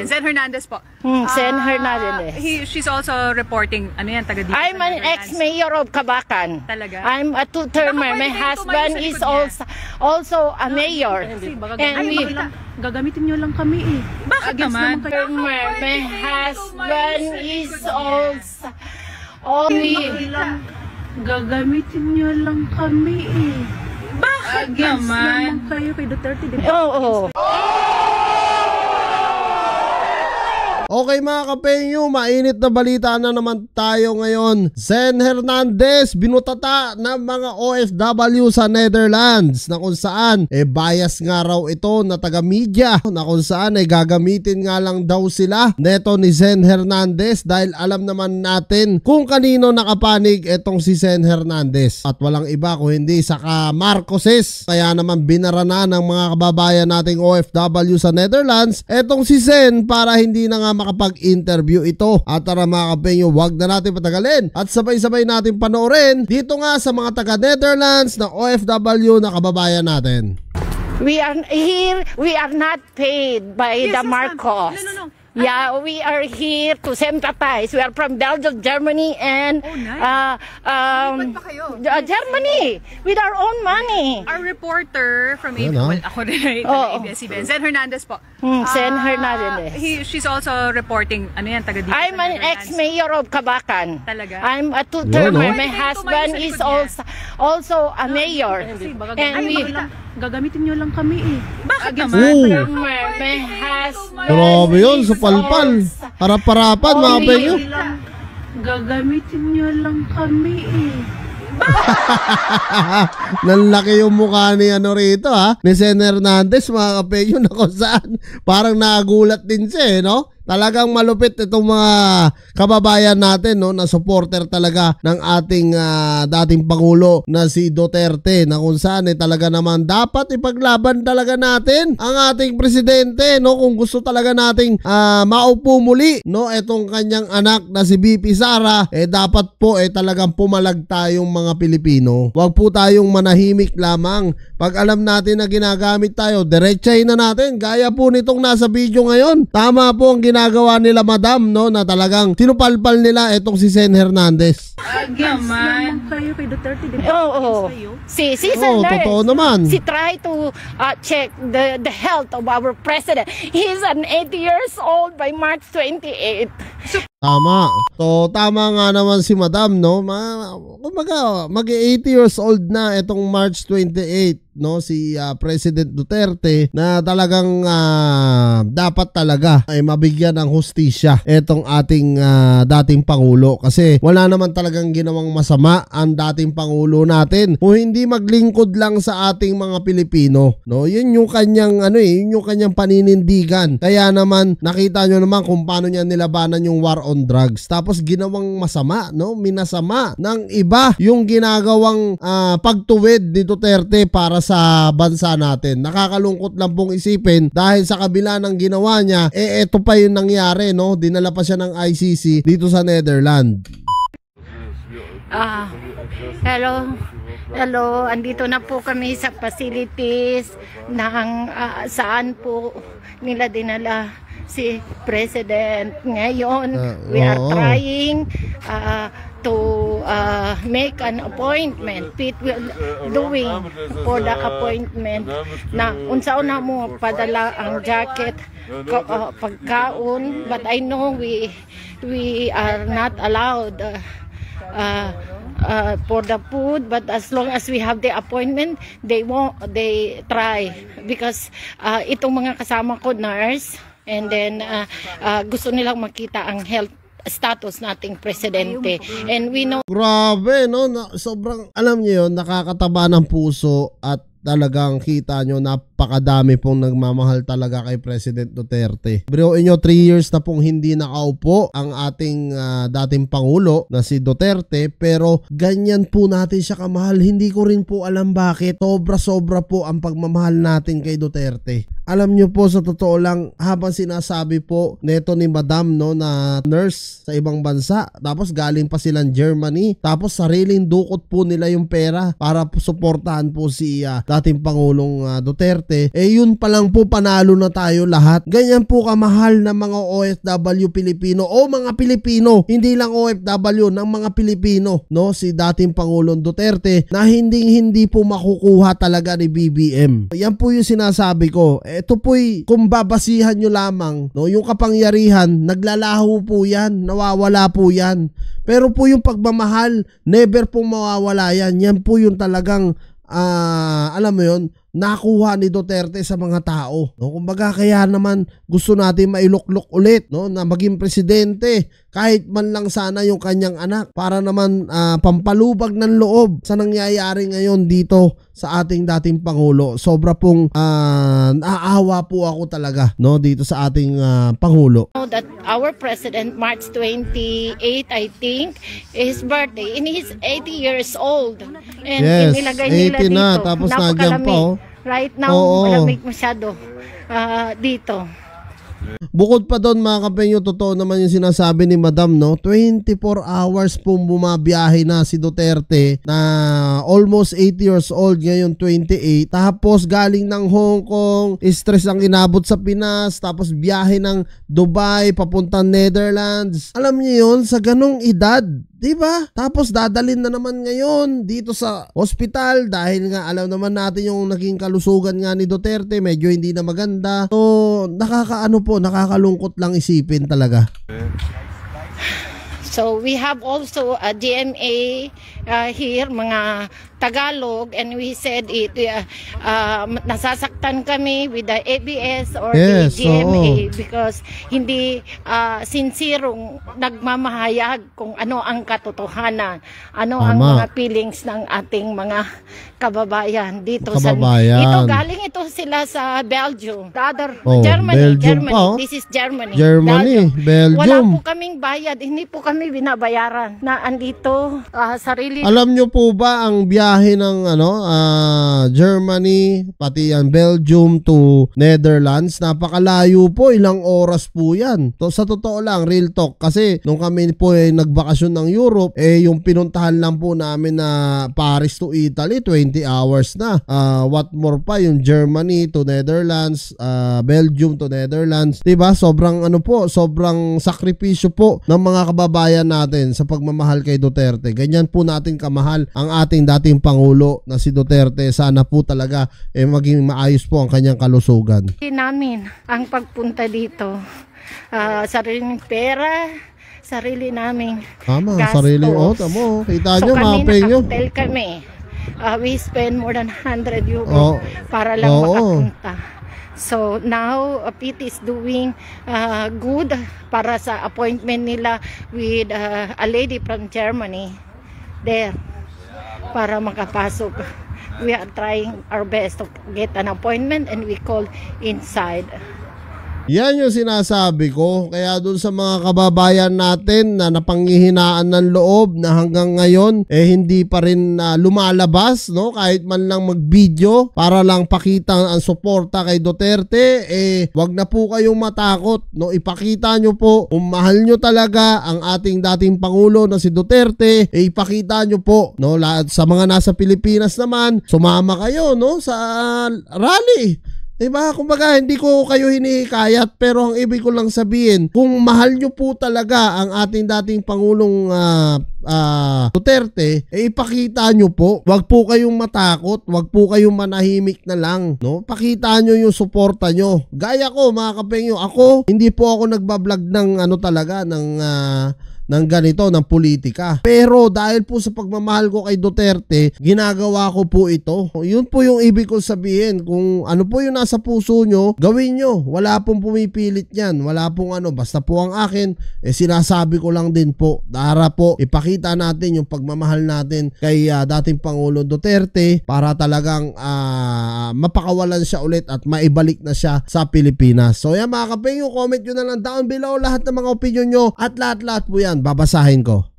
Sen Hernandez po. Sen Hernandez. She's also reporting, ano yan, taga dito. I'm an ex-mayor of Cabacan. Talaga? I'm a two-termer. My husband is also a mayor. And we... Gagamitin nyo lang kami eh. Bakit naman? My husband is also... Gagamitin nyo lang kami eh. Bakit naman? Kayo kay Duterte, di ba? Oo. Okay mga kapenyo, mainit na balita na naman tayo ngayon. Sen Hernandez binutata ng mga OFW sa Netherlands na kung saan bias nga raw ito na taga-media na kung saan gagamitin nga lang daw sila neto ni Sen Hernandez dahil alam naman natin kung kanino nakapanig itong si Sen Hernandez at walang iba kung hindi sa Marcoses. Kaya naman binara na ng mga kababayan nating OFW sa Netherlands etong si Sen para hindi na nga makapag-interview ito. At tara mga kapenyo, wag na natin patagalin at sabay-sabay natin panoorin dito nga sa mga taga-Netherlands na OFW na kababayan natin. We are here, we are not paid by the Marcos. No. Yeah, we are here to sympathize. We are from Belgium, Germany, and Germany with our own money. Our reporter from ABS, ako rin ABS-CBN, Sen Hernandez po. Sen Hernandez. She's also reporting, ano yan, taga dito. I'm an ex-mayor of Cabacan. Talaga? I'm a two-termer. My husband is also a mayor. And we... Gagamitin nyo lang kami eh. Bakit naman? My husband... Grabe yun, sa palpal. Harap-harapan mga kapenyo. Gagamitin nyo lang kami eh. Nanlaki yung mukha ni ano rito ni Sen Hernandez mga kapenyo na kung saan parang nagulat din siya no? Talagang malupit itong mga kababayan natin no, na supporter talaga ng ating dating Pangulo na si Duterte na kung saan talaga naman dapat ipaglaban talaga natin ang ating presidente no, kung gusto talaga nating maupo muli no, itong kanyang anak na si BP Sara dapat po talagang pumalag tayong mga Pilipino. Huwag po tayong manahimik lamang. Pag alam natin na ginagamit tayo, diretsahin na natin gaya po nitong nasa video ngayon. Tama po ang ginagawa nila madam no, na talagang sinupalpal nila itong si Sen Hernandez. Naman kayo kay Duterte, di ba? Oo. Si Sen totoo naman. She try to check the health of our president. He's an 80 years old by March 28. Tama. So, tama nga naman si Madam, no? Kumbaga, mag-80 years old na itong March 28, no? Si President Duterte na talagang dapat talaga ay mabigyan ng hustisya itong ating dating Pangulo. Kasi wala naman talagang ginawang masama ang dating Pangulo natin. Kung hindi maglingkod lang sa ating mga Pilipino, no? Yun yung kanyang, yun yung kanyang paninindigan. Kaya naman, nakita nyo naman kung paano niya nilabanan yung war on drugs. Tapos ginawang masama, no? Minasama ng iba yung ginagawang pagtuwid ni Duterte para sa bansa natin. Nakakalungkot lang pong isipin dahil sa kabila ng ginawa niya, eto pa yung nangyari, no? Dinala pa siya ng ICC dito sa Netherlands. Hello, andito na po kami sa facilities ng saan po nila dinala si President. Ngayon, we are trying to make an appointment. Pete will doing for the appointment na unsaon na mo padala ang jacket, pagkaon, but I know we are not allowed for the food, but as long as we have the appointment, they try because itong mga kasama ko nurse, and then gusto nilang makita ang health status nating presidente, and we know. Grabe no, sobrang alam niyo yun, nakakataba ng puso at talagang kita nyo napakadami pong nagmamahal talaga kay President Duterte. Biruin nyo 3 years na pong hindi nakaupo ang ating dating Pangulo na si Duterte, pero ganyan po natin siya kamahal. Hindi ko rin po alam bakit. Sobra-sobra po ang pagmamahal natin kay Duterte. alam nyo po, sa totoo lang, habang sinasabi po neto ni Madam, no, na nurse sa ibang bansa, tapos galing pa silang Germany, tapos sariling dukot po nila yung pera para suportahan po si dating Pangulong Duterte, yun pa lang po panalo na tayo lahat. Ganyan po kamahal na mga OFW Pilipino o mga Pilipino, hindi lang OFW, ng mga Pilipino, no, si dating Pangulong Duterte, na hindi po makukuha talaga ni BBM. Yan po yung sinasabi ko. Ito po'y kung babasihan nyo lamang, no, yung kapangyarihan, naglalaho po yan, nawawala po yan. Pero po yung pagmamahal, never pong mawawala yan. Yan po yung talagang alam mo yun, nakuha ni Duterte sa mga tao, no? Kumbaga, kaya naman gusto natin mailuklok ulit, no, na maging presidente, kahit man lang sana yung kanyang anak, para naman pampalubag ng loob sa nangyayari ngayon dito sa ating dating Pangulo. Sobra pong naaawa po ako talaga, no, dito sa ating Pangulo. That our president, March 28, I think, his birthday, and he's 80 years old. And Yes, inilagay nila 80 na, dito. tapos nandiyan pa, oh. Right now, malamig masyado dito. Bukod pa doon, mga kapenyo, totoo naman yung sinasabi ni Madam, no? 24 hours pong bumabiyahe na si Duterte, na almost 80 years old, ngayon 28. Tapos galing ng Hong Kong, stress ang inabot sa Pinas, tapos biyahe ng Dubai papuntang Netherlands. Alam niyo yun, sa ganong edad, diba? Tapos dadalhin na naman ngayon dito sa hospital dahil nga alam naman natin yung naging kalusugan nga ni Duterte, medyo hindi na maganda. So nakakalungkot lang isipin talaga. So we have also a GMA here, mga Tagalog, and we said it, nasasaktan kami with the ABS or the GMA because hindi sincerong nagmamahayag kung ano ang katotohanan, ano ang mga feelings ng ating mga kababayan dito. Ito galing ito sila sa Belgium, Germany. This is Germany. Belgium. Wala po kaming bayad, hindi po kami binabayaran na andito sarili. Alam nyo po ba ang biyahe ng Germany pati yan Belgium to Netherlands, napakalayo po, ilang oras po yan. So, sa totoo lang, real talk, kasi nung kami po nagbakasyon ng Europe, yung pinuntahan lang po namin na Paris to Italy, 20 hours na. What more pa yung Germany to Netherlands, Belgium to Netherlands, diba? Sobrang sobrang sakripisyo po ng mga kababayan natin sa pagmamahal kay Duterte. Ganyan po natin kamahal ang ating dating Pangulo na si Duterte. Sana po talaga maging maayos po ang kanyang kalusugan. Namin ang pagpunta dito, sariling pera, sarili naming gastos. Sariling mo. Kita nyo, mga penyo. Naka-hotel kami. We spend more than 100 euro para lang makapunta. So now PT is doing good para sa appointment nila with a lady from Germany there para makapasok. We are trying our best to get an appointment and we call inside. Yan yung sinasabi ko. Kaya dun sa mga kababayan natin na napanghihinaan ng loob na hanggang ngayon hindi pa rin lumalabas, no? Kahit man lang mag-video para lang pakita ang suporta kay Duterte, wag na po kayong matakot, no? Ipakita nyo po kung mahal nyo talaga ang ating dating Pangulo na si Duterte, ipakita nyo po, no? Sa mga nasa Pilipinas naman, sumama kayo, no? Sa rally. Diba? Kumbaga, hindi ko kayo hinihikayat, pero ang ibig ko lang sabihin, kung mahal nyo po talaga ang ating dating Pangulong Duterte, ipakita nyo po. Wag po kayong matakot, wag po kayong manahimik na lang, no? Pakita nyo yung suporta nyo. Gaya ko, mga kapengyo, ako, hindi po ako nagbablog ng ng ganito, ng politika. Pero dahil po sa pagmamahal ko kay Duterte, ginagawa ko po ito. Yun po yung ibig ko sabihin. Kung ano po yung nasa puso nyo, gawin nyo. Wala pong pumipilit yan. Wala pong basta po ang akin, sinasabi ko lang din po. Para po, ipakita natin yung pagmamahal natin kay dating Pangulo Duterte para talagang mapakawalan siya ulit at maibalik na siya sa Pilipinas. So yan, mga kapengyo, comment nyo na lang down below lahat ng mga opinion nyo at lahat-lahat po yan babasahin ko.